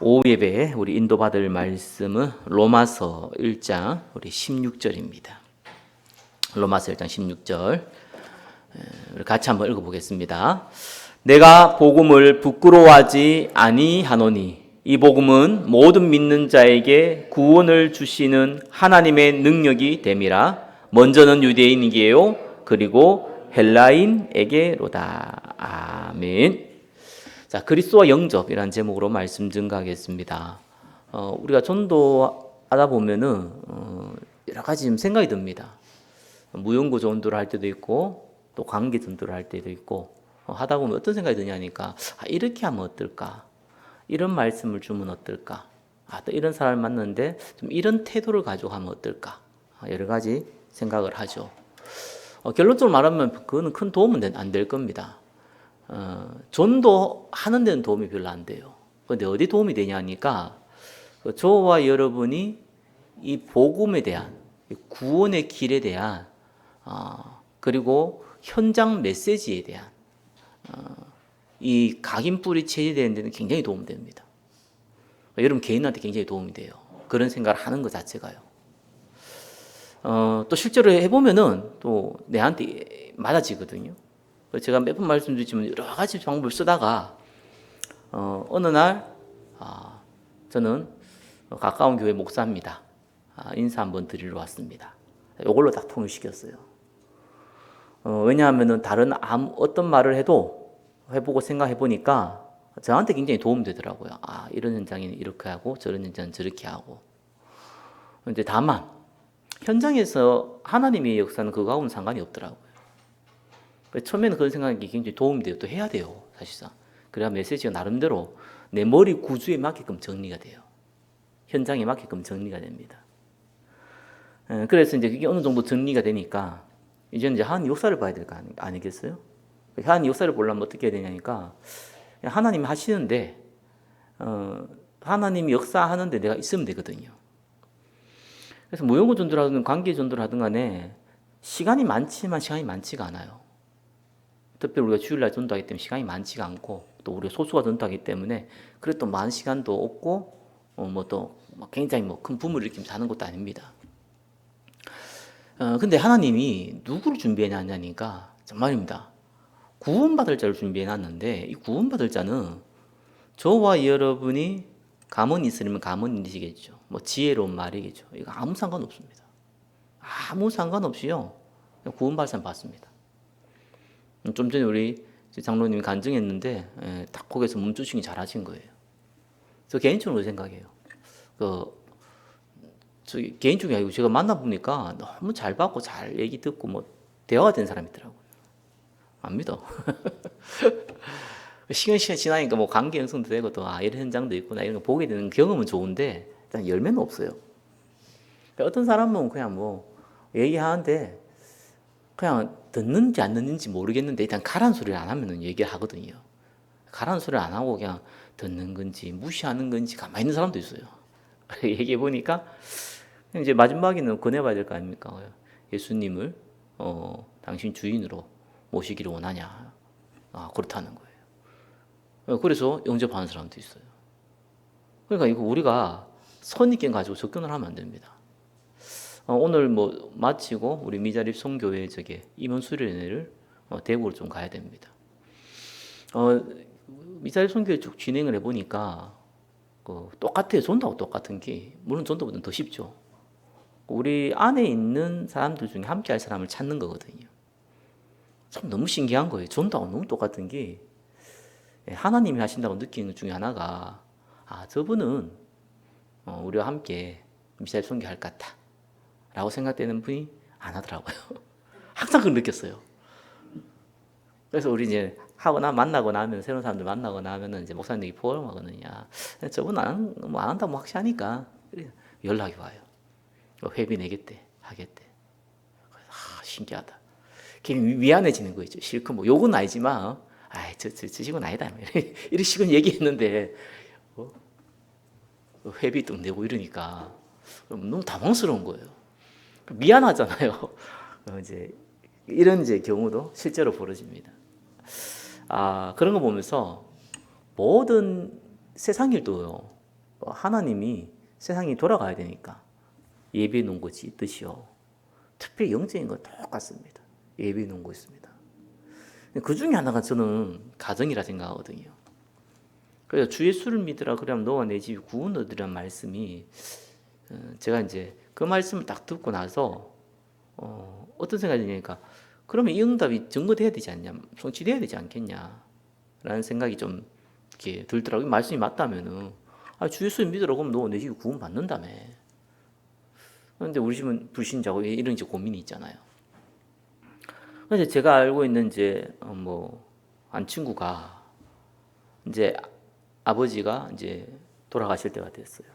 오후 예배에 우리 인도받을 말씀은 로마서 1장 우리 16절입니다. 로마서 1장 16절 같이 한번 읽어보겠습니다. 내가 복음을 부끄러워하지 아니하노니 이 복음은 모든 믿는 자에게 구원을 주시는 하나님의 능력이 됨이라. 먼저는 유대인에게요 그리고 헬라인에게로다. 아멘. 자, 그리스도와 영접이라는 제목으로 말씀 증가하겠습니다. 우리가 전도하다 보면은 여러 가지 좀 생각이 듭니다. 무용고 전도를 할 때도 있고 또 관계 전도를 할 때도 있고 하다 보면 어떤 생각이 드냐니까 이렇게 하면 어떨까? 이런 말씀을 주면 어떨까? 또 이런 사람을 만났는데 좀 이런 태도를 가지고 하면 어떨까? 여러 가지 생각을 하죠. 결론적으로 말하면 그거는 큰 도움은 안 될 겁니다. 전도하는 데는 도움이 별로 안 돼요. 그런데 어디 도움이 되냐니까 저와 여러분이 이 복음에 대한 구원의 길에 대한 그리고 현장 메시지에 대한 이 각인 뿌리 체질되는 데는 굉장히 도움됩니다. 여러분 개인한테 굉장히 도움이 돼요. 그런 생각을 하는 것 자체가요. 또 실제로 해보면은 또 내한테 맞아지거든요. 제가 몇 번 말씀드리지만 여러 가지 방법을 쓰다가 어느 날 저는 가까운 교회 목사입니다. 인사 한번 드리러 왔습니다. 이걸로 딱 통일시켰어요. 왜냐하면은 다른 어떤 말을 해보고 생각해 보니까 저한테 굉장히 도움이 되더라고요. 이런 현장에는 이렇게 하고 저런 현장은 저렇게 하고. 근데 다만 현장에서 하나님의 역사는 그거하고는 상관이 없더라고요. 처음에는 그런 생각이 굉장히 도움이 돼요. 또 해야 돼요, 사실상. 그래야 메시지가 나름대로 내 머리 구조에 맞게끔 정리가 돼요. 현장에 맞게끔 정리가 됩니다. 그래서 이제 그게 어느 정도 정리가 되니까 이제는 이제 하나님 역사를 봐야 될 거 아니겠어요? 하나님 역사를 보려면 어떻게 해야 되냐니까 하나님이 하시는데 하나님이 역사하는데 내가 있으면 되거든요. 그래서 무용고 전도를 하든 관계 전도를 하든 간에 시간이 많지만 시간이 많지가 않아요. 특별히 우리가 주일날 전도하기 때문에 시간이 많지가 않고 또 우리가 소수가 전도하기 때문에 그래 또 많은 시간도 없고 또 굉장히 큰 붐을 일으키면서 하는 것도 아닙니다. 근데 하나님이 누구를 준비해놨냐니까 정말입니다. 구원받을 자를 준비해놨는데 이 구원받을 자는 저와 여러분이 가문이 있으면 가문이시겠죠. 지혜로운 말이겠죠. 이거 아무 상관없습니다. 아무 상관없이요. 구원받을 사람 받습니다. 좀 전에 우리 장로님이 간증했는데 딱 거기서 멈추시기 잘하신 거예요. 저 개인적으로 생각해요. 개인적이 아니고 제가 만나보니까 너무 잘 받고 잘 얘기 듣고 대화가 된 사람이 있더라고요. 안 믿어. 시간 지나니까 관계 형성도 되고 또 이런 현장도 있구나 이런 거 보게 되는 경험은 좋은데 일단 열매는 없어요. 어떤 사람은 그냥 얘기하는데 그냥 듣는지 안 듣는지 모르겠는데 일단 가란 소리를 안 하면은 얘기를 하거든요. 가란 소리를 안 하고 그냥 듣는 건지 무시하는 건지 가만히 있는 사람도 있어요. 얘기해 보니까 이제 마지막에는 권해봐야 될 거 아닙니까? 예수님을 당신 주인으로 모시기를 원하냐? 그렇다는 거예요. 그래서 영접하는 사람도 있어요. 그러니까 이거 우리가 선입견 가지고 접근을 하면 안 됩니다. 오늘 마치고 우리 미자립 송교회 임원 수련회를 대구로 좀 가야 됩니다. 미자립 송교회 쭉 진행을 해보니까 똑같아요. 전도하고 똑같은 게 물론 전도보다는 더 쉽죠. 우리 안에 있는 사람들 중에 함께 할 사람을 찾는 거거든요. 참 너무 신기한 거예요. 전도하고 너무 똑같은 게 하나님이 하신다고 느끼는 것 중에 하나가 저분은 우리와 함께 미사일 선교할 것 같다 라고 생각되는 분이 안 하더라고요. 항상 그걸 느꼈어요. 그래서 우리 이제 만나고 나면 새로운 사람들 만나고 나면은 이제 목사님들이 포럼하거든요. 저분 안 한다고 확실하니까 연락이 와요. 회비 내겠대, 하겠대. 신기하다. 괜히 미안해지는 거 있죠. 실컷 욕은 아니지만, 저 식은 아니다. 이런 식은 얘기했는데, 회비 또 내고 이러니까 너무 당황스러운 거예요. 미안하잖아요. 이런 경우도 실제로 벌어집니다. 그런 거 보면서 모든 세상 일도요. 하나님이 세상이 돌아가야 되니까 예비해 놓은 것이 있듯이요. 특별히 영적인 건 똑같습니다. 예비해 놓은 거 있습니다. 그 중에 하나가 저는 가정이라 생각하거든요. 그래서 주 예수를 믿으라 그러면 너와 내 집이 구원 얻으리란 말씀이 제가 이제 그 말씀을 딱 듣고 나서 어떤 생각이 드냐니까 그러면 이 응답이 증거돼야 되지 않냐, 성취돼야 되지 않겠냐라는 생각이 좀 이렇게 들더라고요. 말씀이 맞다면은 주 예수 믿으라 그러면 너와 내 집이 구원 받는다며. 그런데 우리 집은 불신자고 이런 이제 고민이 있잖아요. 그래서 제가 알고 있는 이제 한 친구가 이제 아버지가 이제 돌아가실 때가 됐어요.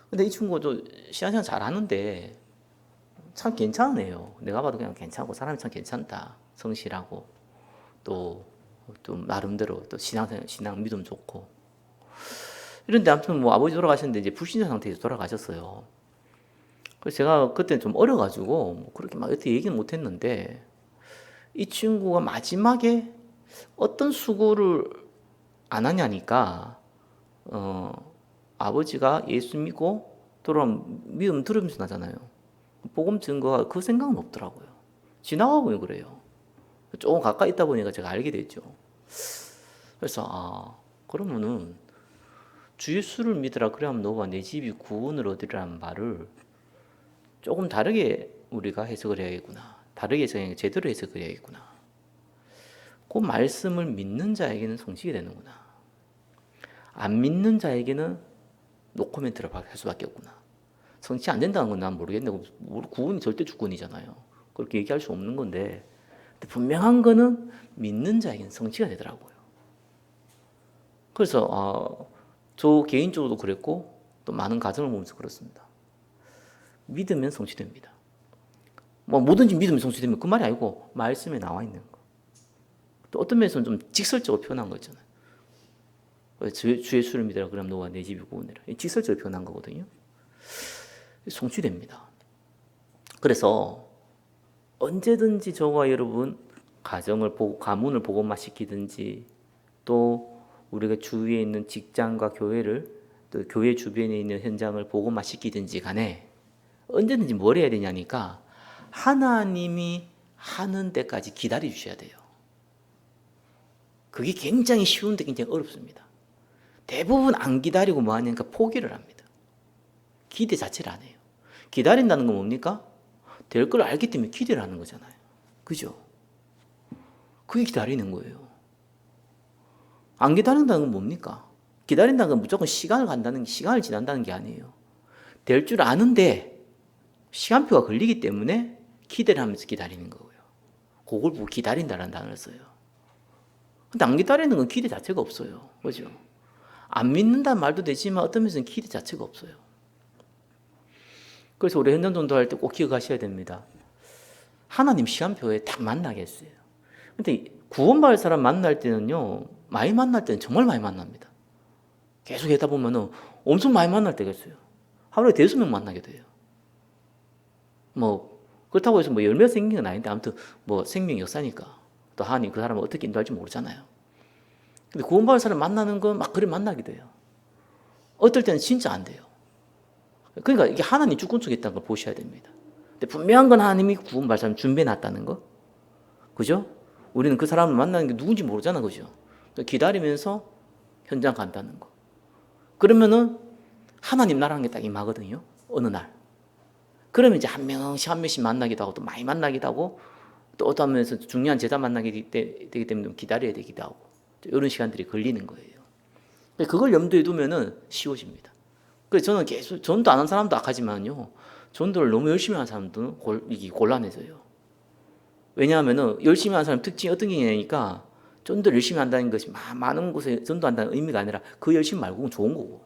근데 이 친구도 신앙생활 잘하는데 참 괜찮은 애요. 내가 봐도 그냥 괜찮고 사람이 참 괜찮다. 성실하고 또 나름대로 또 신앙 믿음 좋고 이런데 아무튼 아버지 돌아가셨는데 이제 불신자 상태에서 돌아가셨어요. 그래서 제가 그때 좀 어려가지고 그렇게 막 어떻게 얘기는 못했는데 이 친구가 마지막에 어떤 수고를 안 하냐니까 아버지가 예수 믿고 돌아오면 믿음 들으면서 나잖아요. 복음 증거가 그 생각은 없더라고요. 지나가고 그래요. 조금 가까이 있다 보니까 제가 알게 됐죠. 그래서 그러면은 주 예수를 믿으라 그러면 너와 내 집이 구원을 얻으리라는 말을 조금 다르게 우리가 해석을 해야겠구나. 다르게 해석해 제대로 해석을 해야겠구나. 그 말씀을 믿는 자에게는 성취가 되는구나. 안 믿는 자에게는 노코멘트를 할 수밖에 없구나. 성취 안 된다는 건 난 모르겠는데 구원이 절대 주권이잖아요. 그렇게 얘기할 수 없는 건데 분명한 거는 믿는 자에게는 성취가 되더라고요. 그래서 저 개인적으로도 그랬고 또 많은 가정을 보면서 그렇습니다. 믿으면 성취됩니다. 뭐든지 믿으면 성취되면 그 말이 아니고 말씀에 나와 있는 거. 또 어떤 면에서는 좀 직설적으로 표현한 거 있잖아요. 주 예수를 믿으라 그러면 너와 내 집이 구원이라. 직설적으로 표현한 거거든요. 성취됩니다. 그래서 언제든지 저와 여러분 가문을 복음화시키든지 또 우리가 주위에 있는 직장과 교회를 또 교회 주변에 있는 현장을 복음화시키든지 간에 언제든지 뭘 해야 되냐니까 하나님이 하는 데까지 기다려 주셔야 돼요. 그게 굉장히 쉬운데 굉장히 어렵습니다. 대부분 안 기다리고 뭐 하냐니까 포기를 합니다. 기대 자체를 안 해요. 기다린다는 건 뭡니까? 될 걸 알기 때문에 기대를 하는 거잖아요. 그죠? 그게 기다리는 거예요. 안 기다린다는 건 뭡니까? 기다린다는 건 무조건 시간을 지난다는 게 아니에요. 될 줄 아는데 시간표가 걸리기 때문에 기대를 하면서 기다리는 거고요. 그걸 보고 기다린다는 단어를 써요. 근데 안 기다리는 건 기대 자체가 없어요. 그죠? 안 믿는다는 말도 되지만 어떤 면에서는 기대 자체가 없어요. 그래서 우리 현장 전도할 때 꼭 기억하셔야 됩니다. 하나님 시간표에 딱 만나게 했어요. 근데 구원받을 사람 만날 때는요, 많이 만날 때는 정말 많이 만납니다. 계속 하다 보면은 엄청 많이 만날 때가 있어요. 하루에 5명 만나게 돼요. 그렇다고 해서 10명 생긴 건 아닌데 아무튼 생명 역사니까 또 하나님 그 사람을 어떻게 인도할지 모르잖아요. 근데 구원받을 사람 만나는 건 막 그래 만나게 돼요. 어떨 때는 진짜 안 돼요. 그러니까 이게 하나님 주권 속에 있다는 걸 보셔야 됩니다. 근데 분명한 건 하나님이 구원받을 사람 준비해 놨다는 거. 그죠? 우리는 그 사람을 만나는 게 누군지 모르잖아. 그죠? 기다리면서 현장 간다는 거. 그러면은 하나님 나라는 게 딱 임하거든요. 어느 날. 그러면 이제 한 명씩 만나기도 하고 또 많이 만나기도 하고 또 어떤 면에서 중요한 제자 만나게 되기 때문에 기다려야 되기도 하고 이런 시간들이 걸리는 거예요. 그걸 염두에 두면은 쉬워집니다. 그래서 저는 계속 전도 안 한 사람도 악하지만요. 전도를 너무 열심히 하는 사람도 이게 곤란해져요. 왜냐하면은 열심히 하는 사람 특징이 어떤 게 있냐니까 전도를 열심히 한다는 것이 많은 곳에 전도한다는 의미가 아니라 그 열심 말고는 좋은 거고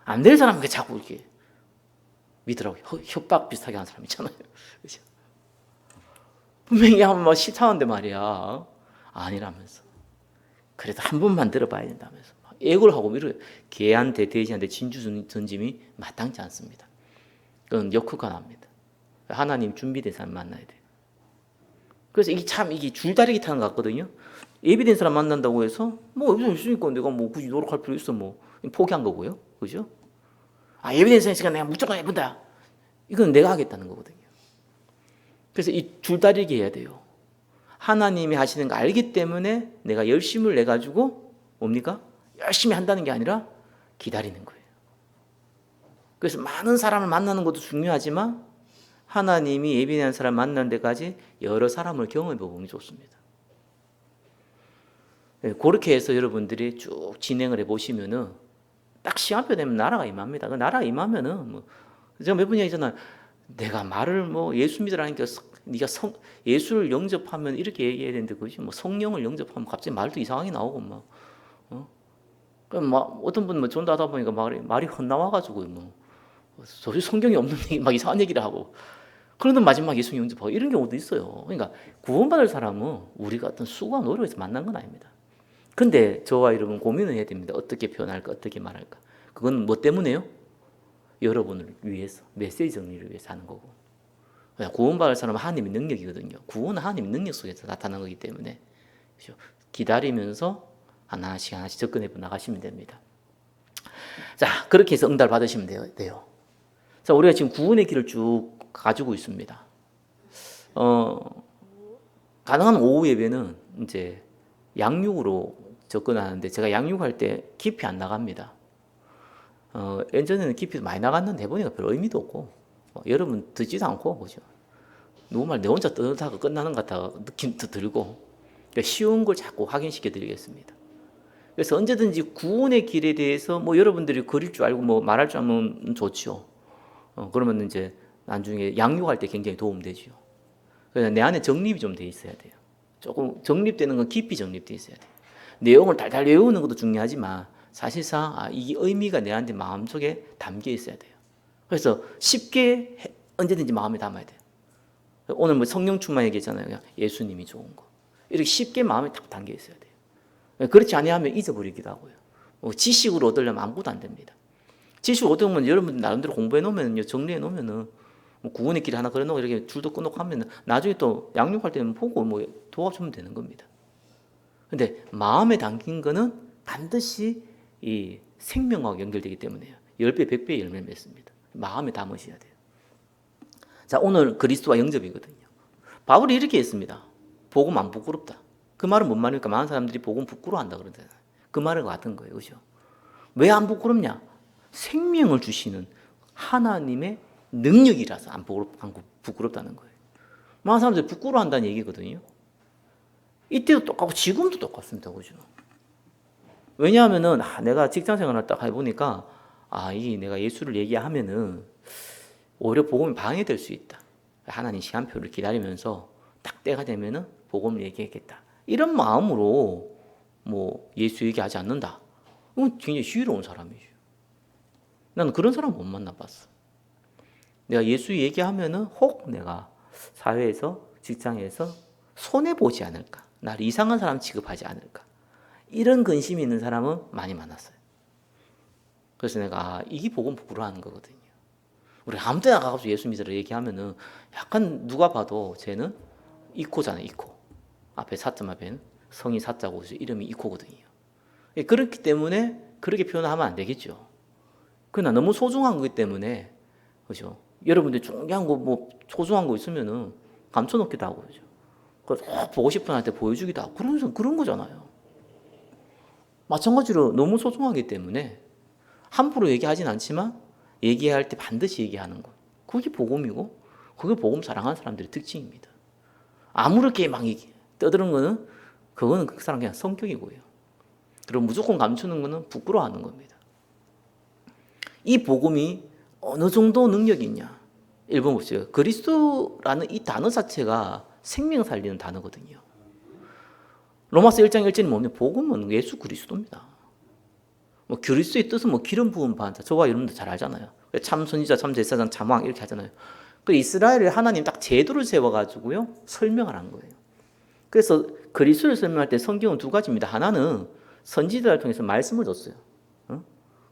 안 될 사람은 자꾸 이렇게 믿으라고 협박 비슷하게 하는 사람 있잖아요. 그렇죠? 분명히 한번 시차하는데 말이야 아니라면서 그래도 한 번만 들어봐야 된다면서 애걸 하고 이렇게 개한테 돼지한테 진주 던짐이 마땅치 않습니다. 그건 역효과 납니다. 하나님 준비된 사람 만나야 돼요. 그래서 이게 줄다리기 타는 것 같거든요. 예비된 사람 만난다고 해서 있으니까 내가 굳이 노력할 필요 있어 포기한 거고요. 그죠? 예비된 시간 내가 무조건 해본다. 이건 내가 하겠다는 거거든요. 그래서 이 줄다리기 해야 돼요. 하나님이 하시는 거 알기 때문에 내가 열심을 내가지고 뭡니까? 열심히 한다는 게 아니라 기다리는 거예요. 그래서 많은 사람을 만나는 것도 중요하지만 하나님이 예비한 사람 만나는 데까지 여러 사람을 경험해 보면 좋습니다. 그렇게 해서 여러분들이 쭉 진행을 해보시면은 딱 시간표 되면 나라가 임합니다. 그 나라가 임하면은 제가 몇 번 얘기했잖아요. 내가 말을 예수 믿으라니까 네가 예수를 영접하면 이렇게 얘기해야 되는데 그지? 성령을 영접하면 갑자기 말도 이상하게 나오고 그럼 어떤 분은 전도하다 보니까 말이 헛나와가지고 도저히 성경이 없는 얘기 이상한 얘기를 하고 그러다 마지막 예수 영접하고 이런 경우도 있어요. 그러니까 구원받을 사람은 우리가 어떤 수고와 노력에서 만난 건 아닙니다. 근데 저와 여러분 고민을 해야 됩니다. 어떻게 표현할까, 어떻게 말할까. 그건 뭐 때문에요? 여러분을 위해서, 메시지 정리를 위해서 하는 거고. 구원받을 사람은 하나님의 능력이거든요. 구원은 하나님의 능력 속에서 나타나는 거기 때문에 기다리면서 하나씩 접근해 나가시면 됩니다. 자, 그렇게 해서 응답을 받으시면 돼요. 자, 우리가 지금 구원의 길을 쭉 가지고 있습니다. 가능한 오후 예배는 이제 양육으로 접근하는데 제가 양육할 때 깊이 안 나갑니다. 예전에는 깊이 많이 나갔는데 해보니까 별 의미도 없고 여러분 듣지도 않고 그죠? 너무 내 혼자 떠들다가 끝나는 것 같아 느낌도 들고 쉬운 걸 자꾸 확인시켜 드리겠습니다. 그래서 언제든지 구원의 길에 대해서 여러분들이 그릴 줄 알고 말할 줄 알면 좋죠. 그러면 이제 나중에 양육할 때 굉장히 도움되죠. 그래서 내 안에 정립이 좀 돼 있어야 돼요. 조금 정립되는 건 깊이 정립돼 있어야 돼요. 내용을 달달 외우는 것도 중요하지만 사실상 이 의미가 내한테 마음속에 담겨 있어야 돼요. 그래서 쉽게 언제든지 마음에 담아야 돼요. 오늘 성령 충만 얘기했잖아요. 예수님이 좋은 거. 이렇게 쉽게 마음에 딱 담겨 있어야 돼요. 그렇지 아니하면 잊어버리기도 하고요. 지식으로 얻으려면 아무것도 안 됩니다. 지식을 얻으면 여러분들 나름대로 공부해 놓으면 정리해 놓으면은 구원의 길 하나 그려 놓고 이렇게 줄도 끊고 하면 나중에 또 양육할 때는 보고 도와주면 되는 겁니다. 근데 마음에 담긴 거는 반드시 이 생명하고 연결되기 때문에요. 10배, 100배의 열매를 맺습니다. 마음에 담으셔야 돼요. 자, 오늘 그리스도와 영접이거든요. 바울이 이렇게 했습니다. 복음 안 부끄럽다. 그 말은 뭔 말입니까? 많은 사람들이 복음 부끄러워한다 그러잖아요. 그 말과 같은 거예요. 그죠? 왜 안 부끄럽냐? 생명을 주시는 하나님의 능력이라서 안 부끄럽다는 거예요. 많은 사람들이 부끄러워한다는 얘기거든요. 이때도 똑같고 지금도 똑같습니다. 그죠? 왜냐하면은 내가 직장 생활을 딱 해보니까 이 내가 예수를 얘기하면은 오히려 복음이 방해될 수 있다. 하나님 시간표를 기다리면서 딱 때가 되면은 복음을 얘기하겠다. 이런 마음으로 예수 얘기하지 않는다. 이건 굉장히 희유로운 사람이죠. 나는 그런 사람 못 만나봤어. 내가 예수 얘기하면은 혹 내가 사회에서 직장에서 손해 보지 않을까, 나를 이상한 사람 취급하지 않을까, 이런 근심이 있는 사람은 많이 만났어요. 그래서 내가 이게 복음 부끄러워하는 거거든요. 우리 아무 데나 가서 예수 믿으라 얘기하면은 약간 누가 봐도 쟤는 이코잖아요. 이코 앞에 사점 앞에는 성이 사자고 이름이 이코거든요. 그렇기 때문에 그렇게 표현하면 안 되겠죠. 그러나 너무 소중한 거기 때문에 그죠? 여러분들 중요한 거 소중한 거 있으면은 감춰놓기도 하고 그죠? 그래서 보고 싶은 한테 보여주기도 하고 그런 거잖아요. 마찬가지로 너무 소중하기 때문에 함부로 얘기하진 않지만 얘기할 때 반드시 얘기하는 것. 그게 복음이고 그게 복음 사랑하는 사람들의 특징입니다. 아무렇게 떠드는 거는 그거는 그 사람 그냥 성격이고요. 그리고 무조건 감추는 거는 부끄러워하는 겁니다. 이 복음이 어느 정도 능력이 있냐? 1번 봅시다. 그리스도라는 이 단어 자체가 생명 살리는 단어거든요. 로마서 1장 1절이 뭐냐면 복음은 예수 그리스도입니다. 그리스도의 뜻은 기름 부음 받은 자. 저와 여러분도 잘 알잖아요. 참 선지자, 참 제사장, 참 왕 이렇게 하잖아요. 그 이스라엘을 하나님 딱 제도를 세워가지고요 설명을 한 거예요. 그래서 그리스도를 설명할 때 성경은 두 가지입니다. 하나는 선지자를 통해서 말씀을 줬어요.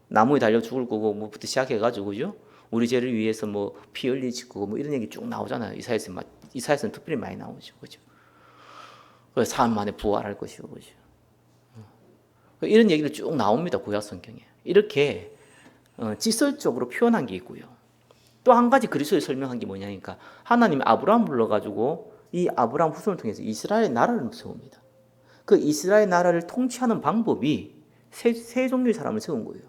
나무에 달려 죽을 거고 뭐부터 시작해가지고 그죠? 우리 죄를 위해서 피 흘리실 거고 이런 얘기 쭉 나오잖아요. 이사야서는 특별히 많이 나오죠, 그죠? 사흘 만에 부활할 것이고 그죠? 이런 얘기를 쭉 나옵니다. 구약 성경에. 이렇게 직설적으로 표현한 게 있고요. 또 한 가지 그리스도에 설명한 게 뭐냐니까 하나님이 아브라함을 불러가지고 이 아브라함 후손을 통해서 이스라엘 나라를 세웁니다. 그 이스라엘 나라를 통치하는 방법이 세 종류의 사람을 세운 거예요.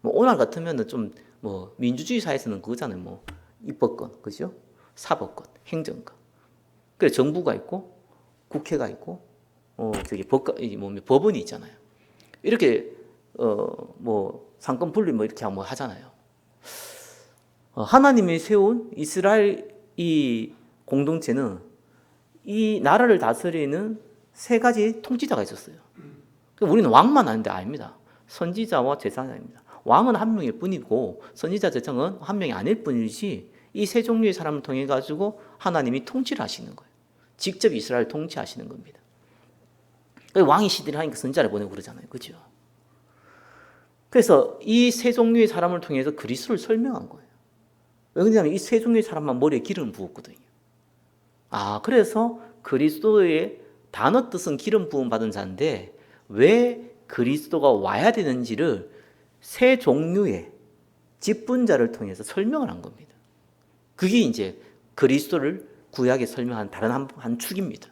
뭐 오늘 같으면은 좀 뭐 민주주의 사회에서는 그거잖아요. 뭐 입법권, 그죠? 사법권, 행정권. 그래 정부가 있고 국회가 있고 저기 법원이 있잖아요. 이렇게 뭐 상권 분리 뭐 이렇게 뭐 하잖아요. 하나님이 세운 이스라엘 이 공동체는 이 나라를 다스리는 세 가지 통치자가 있었어요. 우리는 왕만 아는데 아닙니다. 선지자와 제사장입니다. 왕은 한 명일 뿐이고 선지자 제사장은 한 명이 아닐 뿐이지 이 세 종류의 사람을 통해 가지고 하나님이 통치를 하시는 거예요. 직접 이스라엘을 통치하시는 겁니다. 왕이 시대를 하니까 선지자를 보내고 그러잖아요. 그죠? 그래서 이 세 종류의 사람을 통해서 그리스도를 설명한 거예요. 왜냐하면 이 세 종류의 사람만 머리에 기름을 부었거든요. 그래서 그리스도의 단어 뜻은 기름 부음 받은 자인데 왜 그리스도가 와야 되는지를 세 종류의 직분자를 통해서 설명을 한 겁니다. 그게 이제 그리스도를 구약에 설명한 다른 한 축입니다.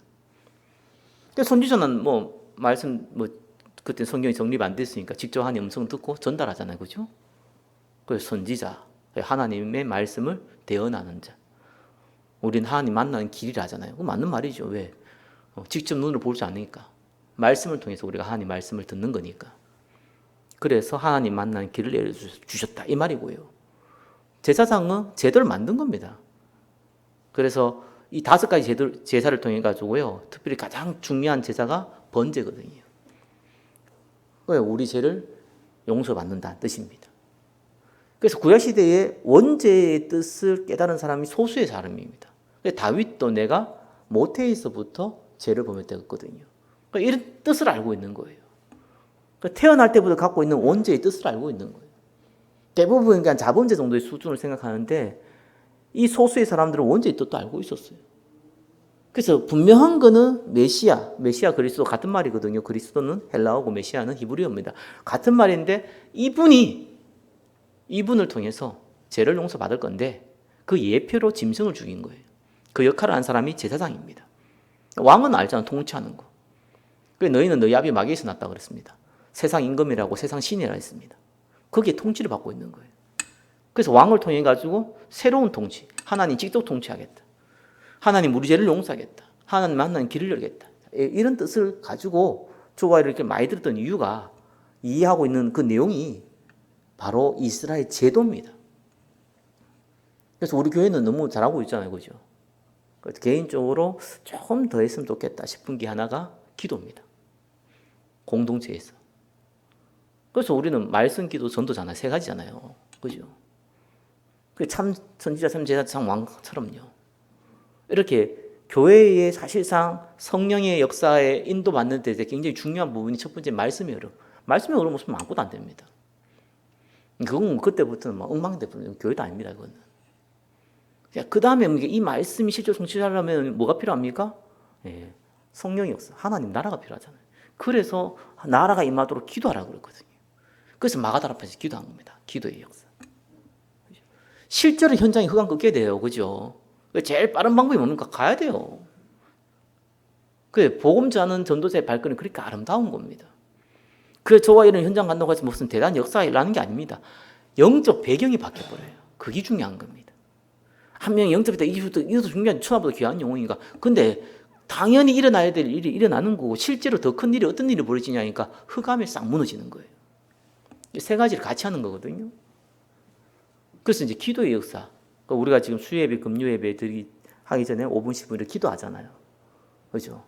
그러니까 선지자는 그때 성경이 정립 안 됐으니까 직접 하나님 음성 듣고 전달하잖아요, 그죠? 그래서 선지자, 하나님의 말씀을 대언하는 자. 우리는 하나님 만나는 길이라 하잖아요. 그거 맞는 말이죠. 왜? 직접 눈으로 보지 않으니까. 말씀을 통해서 우리가 하나님 말씀을 듣는 거니까. 그래서 하나님 만나는 길을 열어주셨다. 이 말이고요. 제사장은 제도를 만든 겁니다. 그래서 이 5가지 제사를 통해 가지고요. 특별히 가장 중요한 제사가 번제거든요. 우리 죄를 용서받는다는 뜻입니다. 그래서 구약시대에 원죄의 뜻을 깨달은 사람이 소수의 사람입니다. 다윗도 내가 모태에서부터 죄를 범했다거든요. 이런 뜻을 알고 있는 거예요. 태어날 때부터 갖고 있는 원죄의 뜻을 알고 있는 거예요. 대부분 그냥 자범죄 정도의 수준을 생각하는데 이 소수의 사람들은 원죄의 뜻도 알고 있었어요. 그래서 분명한 거는 메시아 그리스도 같은 말이거든요. 그리스도는 헬라어고 메시아는 히브리어입니다. 같은 말인데 이분을 통해서 죄를 용서받을 건데 그 예표로 짐승을 죽인 거예요. 그 역할을 한 사람이 제사장입니다. 왕은 알잖아, 통치하는 거. 그래서 너희는 너희 아비 마귀에서 났다 그랬습니다. 세상 임금이라고 세상 신이라 했습니다. 거기에 통치를 받고 있는 거예요. 그래서 왕을 통해 가지고 새로운 통치, 하나님 직접 통치하겠다. 하나님 우리 죄를 용서하겠다. 하나님 만나는 길을 열겠다. 이런 뜻을 가지고 조가 이렇게 많이 들었던 이유가 이해하고 있는 그 내용이 바로 이스라엘 제도입니다. 그래서 우리 교회는 너무 잘하고 있잖아요. 그죠? 그래서 개인적으로 조금 더 했으면 좋겠다 싶은 게 하나가 기도입니다. 공동체에서. 그래서 우리는 말씀, 기도, 전도잖아요. 3가지잖아요. 그죠? 참 선지자, 참 제사, 참 왕처럼요. 이렇게 교회에 사실상 성령의 역사에 인도받는 데 굉장히 중요한 부분이 첫 번째 말씀의 흐름. 말씀의 흐름 없으면 아무것도 안 됩니다. 그건 그때부터는 막 엉망대부분 교회도 아닙니다. 그거는. 그 다음에 이 말씀이 실제로 성취하려면 뭐가 필요합니까? 성령의 역사, 하나님 나라가 필요하잖아요. 그래서 나라가 임하도록 기도하라고 그랬거든요. 그래서 마가다라 앞에서 기도한 겁니다. 기도의 역사. 실제로 현장에 흑암 꺾여야 돼요. 그죠? 제일 빠른 방법이 뭡니까? 가야 돼요. 복음 전하는 전도자의 발걸음이 그렇게 아름다운 겁니다. 그래서 저와 이런 현장 간다고 해서 무슨 대단한 역사가 일어나는 게 아닙니다. 영적 배경이 바뀌어버려요. 그게 중요한 겁니다. 한 명이 영적이다. 이것도 중요한, 천하보다 귀한 영웅인가. 근데 당연히 일어나야 될 일이 일어나는 거고 실제로 더 큰 일이 어떤 일이 벌어지냐니까 흑암에 싹 무너지는 거예요. 3가지를 같이 하는 거거든요. 그래서 이제 기도의 역사. 우리가 지금 수요예배, 금요예배 하기 전에 5분, 10분 이렇게 기도하잖아요. 그죠?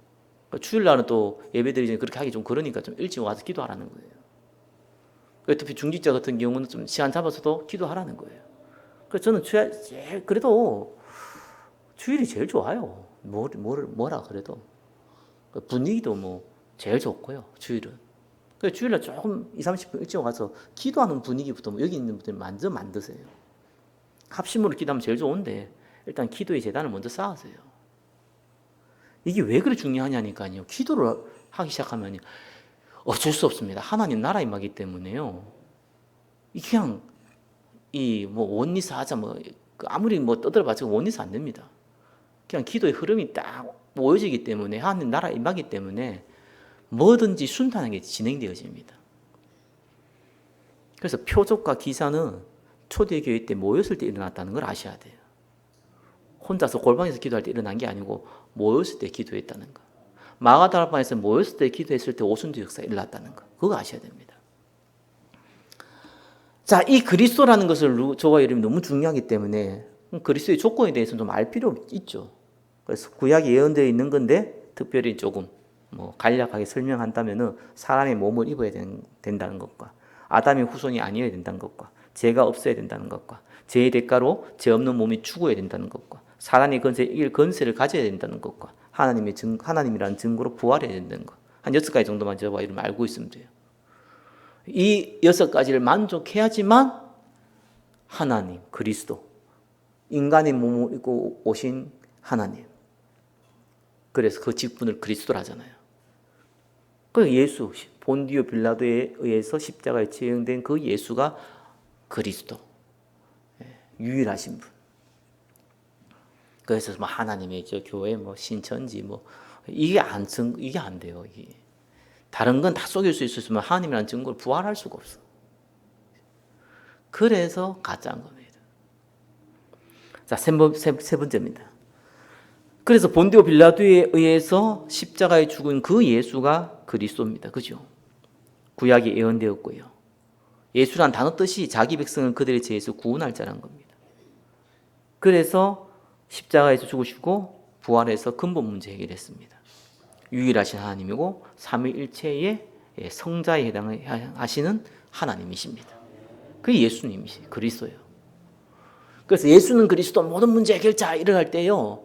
주일날은 또 예배드리기 전에 그렇게 하기 좀 그러니까 좀 일찍 와서 기도하라는 거예요. 특히 중직자 같은 경우는 좀 시간 잡아서도 기도하라는 거예요. 그래서 저는 그래도 주일이 제일 좋아요. 뭐라 그래도. 분위기도 제일 좋고요. 주일은. 그래서 주일날 조금 20-30분 일찍 와서 기도하는 분위기부터 여기 있는 분들 먼저 만드세요. 합심으로 기도하면 제일 좋은데 일단 기도의 재단을 먼저 쌓으세요. 이게 왜 그렇게 중요하냐니까요. 기도를 하기 시작하면 어쩔 수 없습니다. 하나님 나라 임하기 때문에요. 그냥 이 뭐 원리스 하자 뭐 아무리 뭐 떠들어봤자 원리스 안 됩니다. 그냥 기도의 흐름이 딱 모여지기 때문에 하나님 나라 임하기 때문에 뭐든지 순탄하게 진행되어집니다. 그래서 표적과 기사는 초대교회 때 모였을 때 일어났다는 걸 아셔야 돼요. 혼자서 골방에서 기도할 때 일어난 게 아니고 모였을 때 기도했다는 거. 마가다락방에서 모였을 때 기도했을 때 오순절 역사가 일어났다는 거. 그거 아셔야 됩니다. 자, 이 그리스도라는 것을 저와 여러분이 너무 중요하기 때문에 그리스도의 조건에 대해서는 좀 알 필요 있죠. 그래서 구약에 예언되어 있는 건데 특별히 조금 뭐 간략하게 설명한다면은 사람의 몸을 입어야 된다는 것과 아담의 후손이 아니어야 된다는 것과 죄가 없어야 된다는 것과 죄의 대가로 죄 없는 몸이 죽어야 된다는 것과 사단의 건세에 이길 건세를 가져야 된다는 것과 하나님이라는 증거로 부활해야 된다는 것. 한 6가지 정도만 저와 이름 알고 있으면 돼요. 이 6가지를 만족해야지만 하나님, 그리스도, 인간의 몸을 입고 오신 하나님. 그래서 그 직분을 그리스도라 하잖아요. 그 예수, 본디오 빌라도에 의해서 십자가에 처형된 그 예수가 그리스도, 유일하신 분. 그래서 뭐 하나님의 저 교회 뭐 신천지 뭐 이게 안 돼요. 이게 다른 건 다 속일 수 있었으면 하나님이라는 증거를 부활할 수가 없어. 그래서 가짜인 겁니다. 자, 세 번째입니다. 그래서 본디오 빌라도에 의해서 십자가에 죽은 그 예수가 그리스도입니다. 그죠? 구약이 예언되었고요. 예수란 단어 뜻이 자기 백성을 그들의 죄에서 구원할 자라는 겁니다. 그래서 십자가에서 죽으시고 부활해서 근본 문제 해결했습니다. 유일하신 하나님이고 삼위일체의 성자에 해당하시는 하나님이십니다. 그게 예수님이시 그리스도예요. 그래서 예수는 그리스도 모든 문제 해결자 이를 할 때요.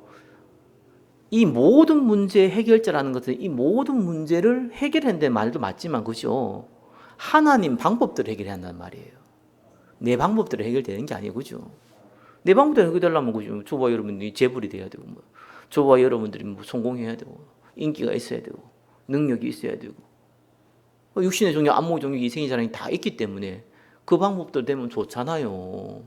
이 모든 문제 해결자라는 것은 이 모든 문제를 해결한다는 말도 맞지만 그죠? 하나님 방법대로 해결해야 한다는 말이에요. 내 방법대로 해결되는 게 아니고 그죠? 내 방법대로 해결되려면 그죠? 저와 여러분들이 재벌이 돼야 되고 뭐. 저와 여러분들이 뭐 성공해야 되고 인기가 있어야 되고 능력이 있어야 되고 육신의 종교, 안목의 종교, 이생의 자랑이 다 있기 때문에 그 방법대로 되면 좋잖아요.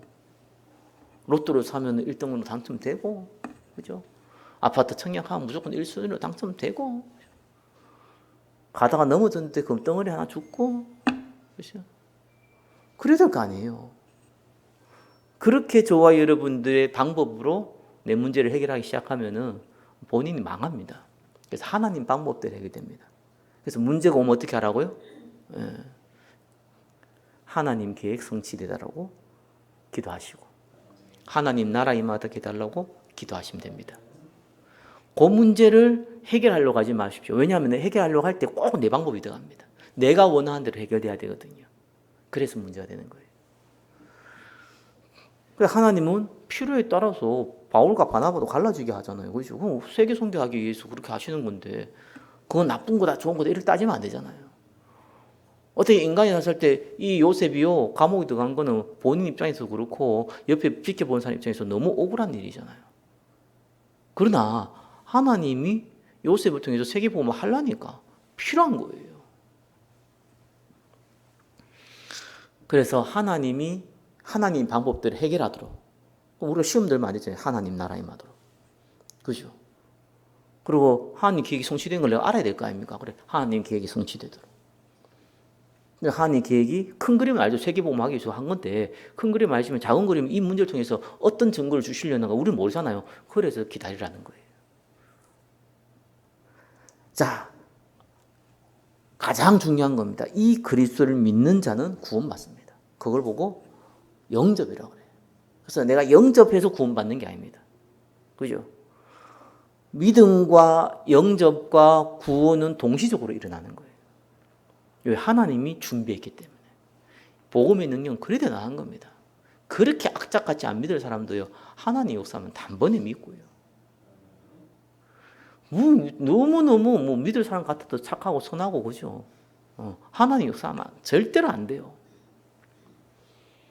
로또를 사면 1등으로 당첨되고 그죠? 아파트 청약하면 무조건 1순위로 당첨되고 가다가 넘어졌는데 금덩어리 하나 죽고 그죠? 그래야 될 거 아니에요. 그렇게 저와 여러분들의 방법으로 내 문제를 해결하기 시작하면은 본인이 망합니다. 그래서 하나님 방법대로 해결됩니다. 그래서 문제가 오면 어떻게 하라고요? 하나님 계획 성취되달라고 기도하시고 하나님 나라 임하게 해달라고 기도하시면 됩니다. 그 문제를 해결하려고 하지 마십시오. 왜냐하면 해결하려고 할 때 꼭 내 방법이 들어갑니다. 내가 원하는 대로 해결돼야 되거든요. 그래서 문제가 되는 거예요. 하나님은 필요에 따라서 바울과 바나바도 갈라지게 하잖아요. 그렇죠? 그럼 세계 선교하기 위해서 그렇게 하시는 건데 그건 나쁜 거다 좋은 거다 이렇게 따지면 안 되잖아요. 어떻게 인간이 살 때 이 요셉이요 감옥에 들어간 거는 본인 입장에서 그렇고 옆에 지켜보는 사람 입장에서 너무 억울한 일이잖아요. 그러나 하나님이 요셉을 통해서 세계복음을 하려니까 필요한 거예요. 그래서 하나님 방법대로 해결하도록 우리가 시험 들면 안 되잖아요. 하나님 나라 임하도록. 그죠? 그리고 하나님 계획이 성취된 걸 내가 알아야 될 거 아닙니까? 그래, 하나님 계획이 성취되도록. 하나님 계획이 큰 그림을 알죠. 세계복음하기 위해서 한 건데 큰 그림 알시면 작은 그림 이 문제를 통해서 어떤 증거를 주시려는가 우리는 모르잖아요. 그래서 기다리라는 거예요. 자, 가장 중요한 겁니다. 이 그리스도를 믿는 자는 구원받습니다. 그걸 보고 영접이라고 그래요. 그래서 내가 영접해서 구원받는 게 아닙니다. 그죠? 믿음과 영접과 구원은 동시적으로 일어나는 거예요. 왜? 하나님이 준비했기 때문에. 복음의 능력은 그래 대단한 겁니다. 그렇게 악착같이 안 믿을 사람도요. 하나님 역사하면 단번에 믿고요. 너무너무 믿을 사람 같아도 착하고 선하고 그죠? 하나님 역사하면 절대로 안 돼요.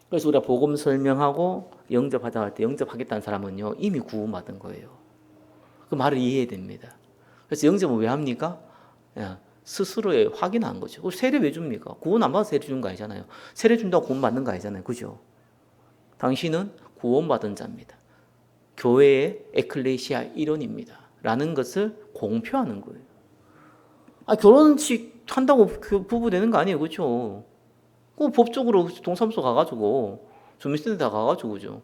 그래서 우리가 복음 설명하고 영접하자 할 때 영접하겠다는 사람은요. 이미 구원받은 거예요. 그 말을 이해해야 됩니다. 그래서 영접은 왜 합니까? 스스로의 확인한 거죠. 세례 왜 줍니까? 구원 안 받아서 세례 주는 거 아니잖아요. 세례 준다고 구원 받는 거 아니잖아요. 그죠? 당신은 구원받은 자입니다. 교회의 에클레시아 일원입니다. 라는 것을 공표하는 거예요. 결혼식 한다고 부부 되는 거 아니에요. 그렇죠? 법적으로 동사무소 가가지고 주민센터 가가지고 그죠?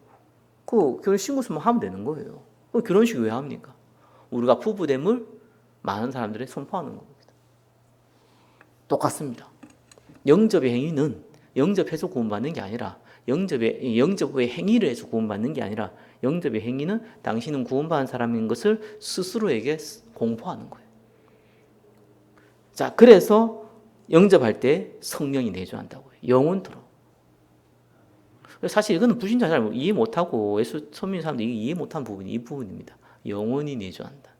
결혼 신고서만 하면 되는 거예요. 결혼식 왜 합니까? 우리가 부부됨을 많은 사람들이 선포하는 겁니다. 똑같습니다. 영접의 행위는 영접해서 구원받는 게 아니라 영접의 행위를 해서 구원받는 게 아니라 영접의 행위는 당신은 구원받은 사람인 것을 스스로에게 공포하는 거예요. 자, 그래서 영접할 때 성령이 내주한다고요. 영원토록. 사실 이거는 불신자 잘 이해 못하고 예수 선민 사람들이 이해 못하는 부분이 이 부분입니다. 영원히 내주한다.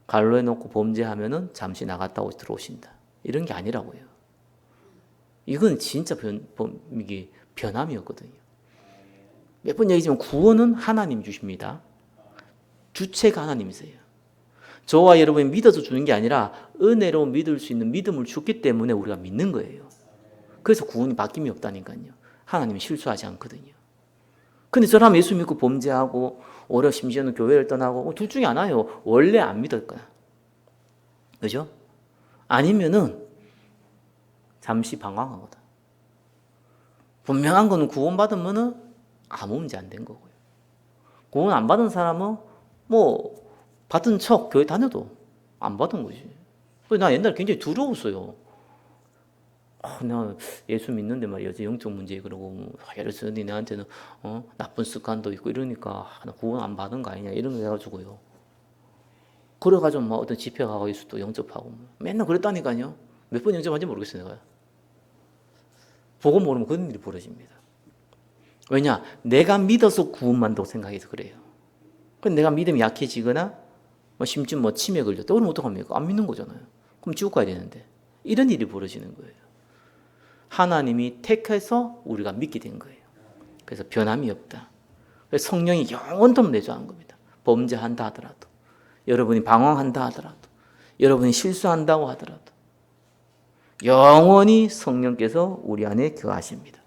갈로해 놓고 범죄하면은 잠시 나갔다 들어오신다. 이런 게 아니라고요. 이건 진짜 이게 변함이었거든요. 몇 번 얘기했지만 구원은 하나님 주십니다. 주체가 하나님이세요. 저와 여러분이 믿어서 주는 게 아니라 은혜로 믿을 수 있는 믿음을 줬기 때문에 우리가 믿는 거예요. 그래서 구원이 바뀜이 없다니까요. 하나님이 실수하지 않거든요. 근데 저 사람 예수 믿고 범죄하고 오히려 심지어는 교회를 떠나고 둘 중에 하나예요. 원래 안 믿을 거야. 그죠? 아니면은 잠시 방황하거든. 분명한 거는 구원받으면은 아무 문제 안 된 거고요. 구원 안 받은 사람은 받은 척 교회 다녀도 안 받은 거지. 나 옛날에 굉장히 두려웠어요. 나 예수 믿는데 말이야. 영적 문제 그러고 예를 들어 나한테는 나쁜 습관도 있고 이러니까 나 구원 안 받은 거 아니냐 이런 거 해가지고요. 그래가지고 어떤 집회 가고 예수도 영접하고 맨날 그랬다니까요. 몇 번 영접한지 모르겠어요. 내가. 보고 모르면 그런 일이 벌어집니다. 왜냐? 내가 믿어서 구원받는다고 생각해서 그래요. 근데 내가 믿음이 약해지거나 심지어 치매 걸렸다. 그러면 어떡합니까? 안 믿는 거잖아요. 그럼 지옥 가야 되는데. 이런 일이 벌어지는 거예요. 하나님이 택해서 우리가 믿게 된 거예요. 그래서 변함이 없다. 그래서 성령이 영원토록 내주하는 겁니다. 범죄한다 하더라도, 여러분이 방황한다 하더라도, 여러분이 실수한다고 하더라도 영원히 성령께서 우리 안에 거하십니다.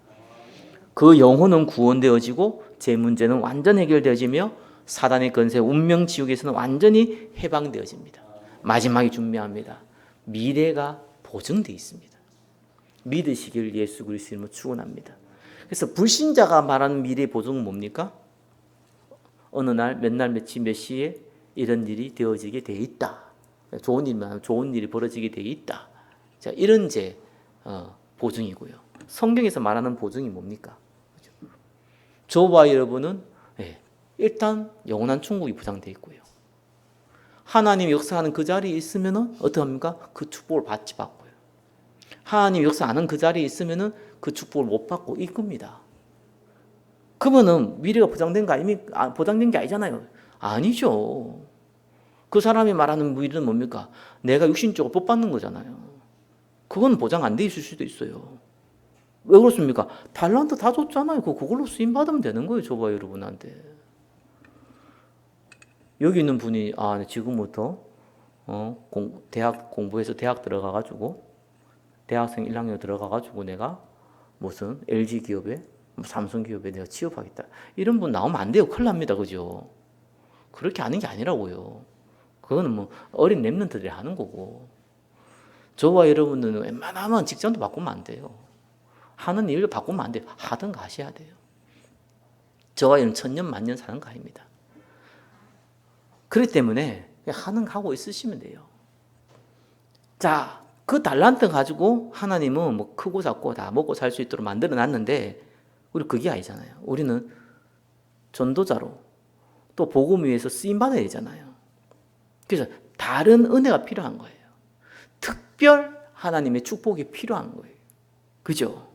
그 영혼은 구원되어지고 제 문제는 완전 해결되어지며 사단의 권세, 운명 지옥에서는 완전히 해방되어집니다. 마지막에 준비합니다. 미래가 보증되어 있습니다. 믿으시길 예수 그리스도 이름으로 축원합니다. 그래서 불신자가 말하는 미래 보증은 뭡니까? 어느 날, 몇 날, 며칠, 몇 시에 이런 일이 되어지게 돼 있다. 좋은 일이 벌어지게 돼 있다. 자, 이런 보증이고요. 성경에서 말하는 보증이 뭡니까? 저와 여러분은 일단 영원한 천국이 보장되어 있고요. 하나님 역사하는 그 자리에 있으면은 어떡합니까? 그 축복을 받고요. 하나님 역사 안 하는 그 자리에 있으면은 그 축복을 못 받고 이겁니다. 그러면은 미래가 보장된 거 아닙니까? 보장된 게 아니잖아요. 아니죠. 그 사람이 말하는 미래는 뭡니까? 내가 육신적으로 복 받는 거잖아요. 그건 보장 안 돼 있을 수도 있어요. 왜 그렇습니까? 달란트 다 줬잖아요. 그걸로 쓰임 받으면 되는 거예요. 저와 여러분한테. 여기 있는 분이 지금부터 대학 공부해서 대학 들어가가지고 대학생 1학년 들어가가지고 내가 무슨 LG 기업에 삼성 기업에 내가 취업하겠다. 이런 분 나오면 안 돼요. 큰일 납니다. 그죠? 그렇게 하는 게 아니라고요. 그거는 어린 랩런트들이 하는 거고. 저와 여러분들은 웬만하면 직장도 바꾸면 안 돼요. 하는 일을 바꾸면 안 돼요. 하든가 하셔야 돼요. 저와 여러분 천년 만년 사는 거 아닙니다. 그렇기 때문에 하고 있으시면 돼요. 자, 그 달란트 가지고 하나님은 크고 작고 다 먹고 살 수 있도록 만들어 놨는데 우리 그게 아니잖아요. 우리는 전도자로 또 복음 위해서 쓰임 받아야 되잖아요. 그래서 다른 은혜가 필요한 거예요. 특별 하나님의 축복이 필요한 거예요. 그죠?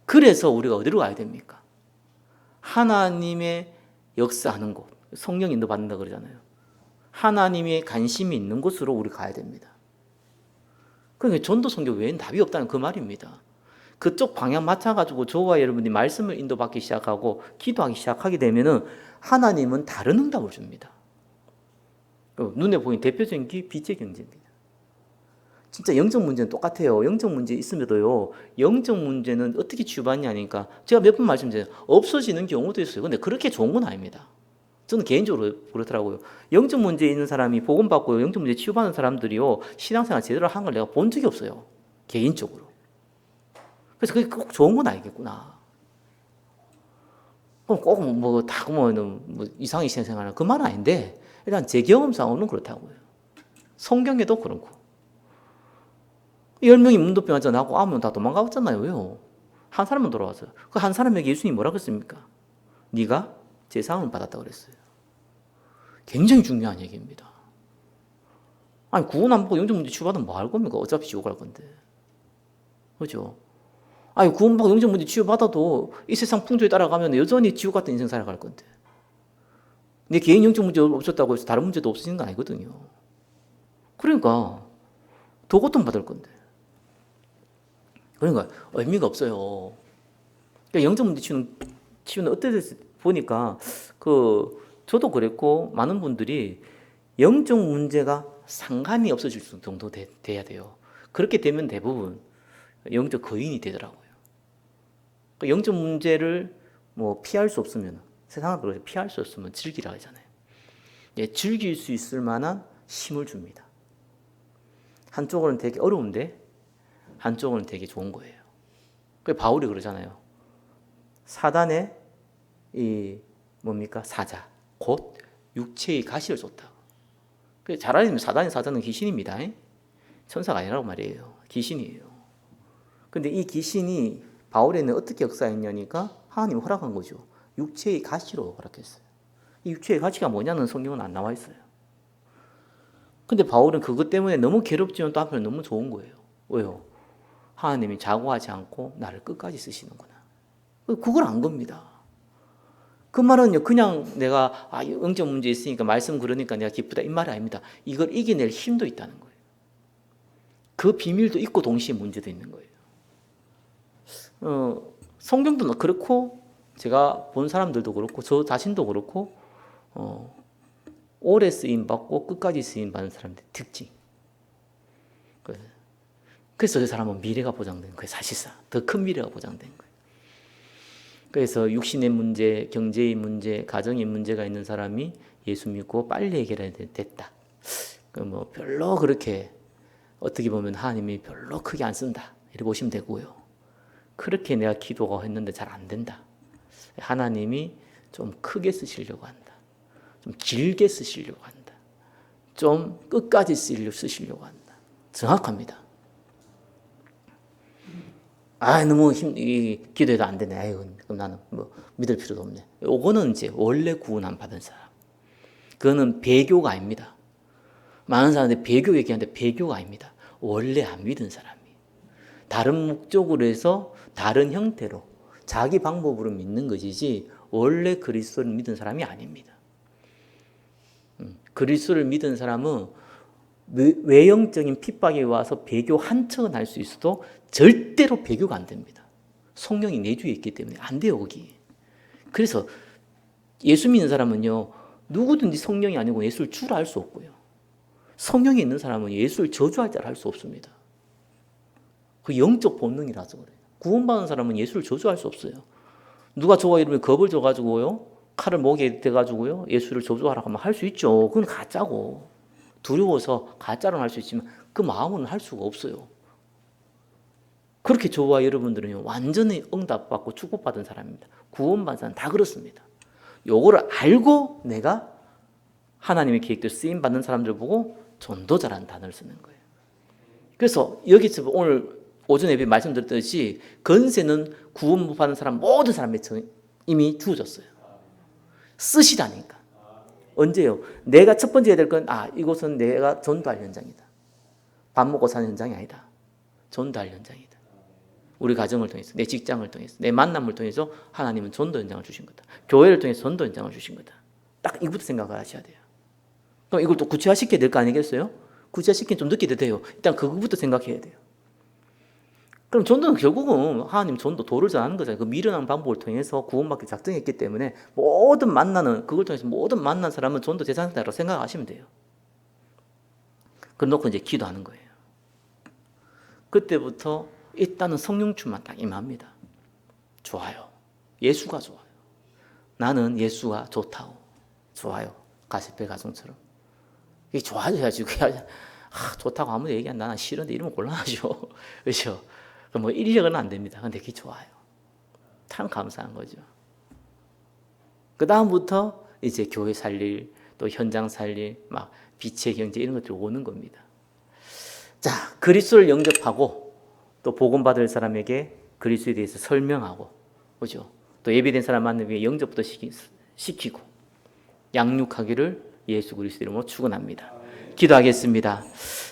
그래서 우리가 어디로 가야 됩니까? 하나님의 역사하는 곳, 성령 인도 받는다 그러잖아요. 하나님의 관심이 있는 곳으로 우리 가야 됩니다. 그러니까 전도 선교 외에는 답이 없다는 그 말입니다. 그쪽 방향 맞춰가지고 저와 여러분이 말씀을 인도받기 시작하고 기도하기 시작하게 되면은 하나님은 다른 응답을 줍니다. 눈에 보이는 대표적인 게 빛의 경제입니다. 진짜 영적 문제는 똑같아요. 영적 문제 있음에도요. 영적 문제는 어떻게 치유받냐니까 제가 몇 번 말씀드려요. 없어지는 경우도 있어요. 근데 그렇게 좋은 건 아닙니다. 저는 개인적으로 그렇더라고요. 영적 문제 있는 사람이 복음 받고 영적 문제 치유받는 사람들이요. 신앙생활 제대로 한 걸 내가 본 적이 없어요. 개인적으로. 그래서 그게 꼭 좋은 건 아니겠구나. 그럼 뭐 이상한 신앙생활은 그 말은 아닌데 일단 제 경험상으로는 그렇다고요. 성경에도 그렇고 10명이 문도병 환자나고 9명 다 도망가봤잖아요. 왜요? 한 사람만 돌아왔어요. 그 한 사람에게 예수님이 뭐라고 했습니까? 네가 제사함을 받았다고 그랬어요. 굉장히 중요한 얘기입니다. 아니 구원 안 받고 영적 문제 치유받으면 뭐 할 겁니까? 어차피 지옥 갈 건데. 그렇죠? 아니 구원 받고 영적 문제 치유받아도 이 세상 풍조에 따라가면 여전히 지옥 같은 인생 살아갈 건데. 내 개인 영적 문제 없었다고 해서 다른 문제도 없어지는 거 아니거든요. 그러니까 더 고통받을 건데. 그러니까 의미가 없어요. 그러니까 영적 문제 치유는 어떻게 보니까 저도 그랬고 많은 분들이 영적 문제가 상관이 없어질 정도 돼야 돼요. 그렇게 되면 대부분 영적 거인이 되더라고요. 그러니까 영적 문제를 뭐 피할 수 없으면 세상을 그렇게 피할 수 없으면 즐기라 하잖아요. 예, 즐길 수 있을 만한 힘을 줍니다. 한쪽은 되게 어려운데 한쪽은 되게 좋은 거예요. 그 바울이 그러잖아요. 사단의 이 뭡니까 사자 곧 육체의 가시를 줬다. 잘 알면 사자는 귀신입니다. 천사가 아니라고 말이에요. 귀신이에요. 근데 이 귀신이 바울에는 어떻게 역사했냐니까 하나님이 허락한 거죠. 육체의 가시로 허락했어요. 이 육체의 가시가 뭐냐는 성경은 안 나와 있어요. 근데 바울은 그것 때문에 너무 괴롭지만 또 한편은 너무 좋은 거예요. 왜요? 하나님이 자고하지 않고 나를 끝까지 쓰시는구나. 그걸 안 겁니다. 그 말은요, 그냥 내가 영적 문제 있으니까 말씀 그러니까 내가 기쁘다 이 말이 아닙니다. 이걸 이겨낼 힘도 있다는 거예요. 그 비밀도 있고 동시에 문제도 있는 거예요. 성경도 그렇고 제가 본 사람들도 그렇고 저 자신도 그렇고 오래 쓰임 받고 끝까지 쓰임 받는 사람들의 특징. 그래서 그 사람은 미래가 보장된 거예요. 사실상 더 큰 미래가 보장된 거예요. 그래서 육신의 문제, 경제의 문제, 가정의 문제가 있는 사람이 예수 믿고 빨리 해결됐다. 뭐 별로 그렇게 어떻게 보면 하나님이 별로 크게 안 쓴다. 이렇게 보시면 되고요. 그렇게 내가 기도가 했는데 잘 안 된다. 하나님이 좀 크게 쓰시려고 한다. 좀 길게 쓰시려고 한다. 좀 끝까지 쓰시려고 한다. 정확합니다. 너무 기도해도 안 되네. 그럼 나는 뭐 믿을 필요도 없네. 요거는 이제 원래 구원 안 받은 사람. 그거는 배교가 아닙니다. 많은 사람들이 배교 얘기하는데 배교가 아닙니다. 원래 안 믿은 사람이. 다른 목적으로 해서 다른 형태로 자기 방법으로 믿는 것이지 원래 그리스도를 믿은 사람이 아닙니다. 그리스도를 믿은 사람은 외형적인 핍박이 와서 배교 한 척은 할 수 있어도 절대로 배교가 안 됩니다. 성령이 내주에 있기 때문에 안 돼요, 거기. 그래서 예수 믿는 사람은요, 누구든지 성령이 아니고 예수를 주라 할 수 없고요. 성령이 있는 사람은 예수를 저주할 자를 할 수 없습니다. 그 영적 본능이라서 그래요. 구원받은 사람은 예수를 저주할 수 없어요. 누가 저와 이름에 겁을 줘가지고요, 칼을 목에 대가지고요, 예수를 저주하라고 하면 할 수 있죠. 그건 가짜고. 두려워서 가짜로는 할 수 있지만 그 마음은 할 수가 없어요. 그렇게 저와 여러분들은 완전히 응답받고 축복받은 사람입니다. 구원받은 사람 다 그렇습니다. 요거를 알고 내가 하나님의 계획대로 쓰임받는 사람들 보고 전도자라는 단어를 쓰는 거예요. 그래서 여기서 오늘 오전에 말씀드렸듯이 건세는 구원 못 받은 사람 모든 사람에게 이미 주어졌어요. 쓰시다니까. 언제요? 내가 첫 번째 해야 될 건 이곳은 내가 전도할 현장이다. 밥 먹고 사는 현장이 아니다. 전도할 현장이다. 우리 가정을 통해서, 내 직장을 통해서, 내 만남을 통해서 하나님은 전도 현장을 주신 거다. 교회를 통해서 전도 현장을 주신 거다. 딱 이것부터 생각을 하셔야 돼요. 그럼 이걸 또 구체화시켜야 될 거 아니겠어요? 구체화시키면 좀 늦게 돼요. 일단 그것부터 생각해야 돼요. 그럼 전도는 결국은 하나님 전도 도를 전하는 거잖아요. 그 미련한 방법을 통해서 구원받기 작정했기 때문에 그걸 통해서 모든 만난 사람은 전도 대상자라고 생각하시면 돼요. 그럼 놓고 이제 기도하는 거예요. 그때부터 일단은 성령 충만 딱 임합니다. 좋아요. 예수가 좋아요. 나는 예수가 좋다고. 좋아요. 가시페 가정처럼. 이게 좋아져야지. 좋다고 아무도 얘기 안 나는 싫은데 이러면 곤란하죠. 그렇죠? 뭐 인력은 안 됩니다. 근데 그게 좋아요. 참 감사한 거죠. 그 다음부터 이제 교회 살릴, 또 현장 살릴, 막 빛의 경제 이런 것들이 오는 겁니다. 자, 그리스도를 영접하고 또 복음 받을 사람에게 그리스도에 대해서 설명하고, 그죠? 또 예비된 사람 만나기 위해 영접부터 시키고 양육하기를 예수 그리스도 이름으로 축원합니다. 기도하겠습니다.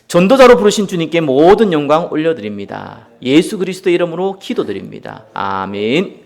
전도자로 부르신 주님께 모든 영광 올려드립니다. 예수 그리스도 이름으로 기도드립니다. 아멘.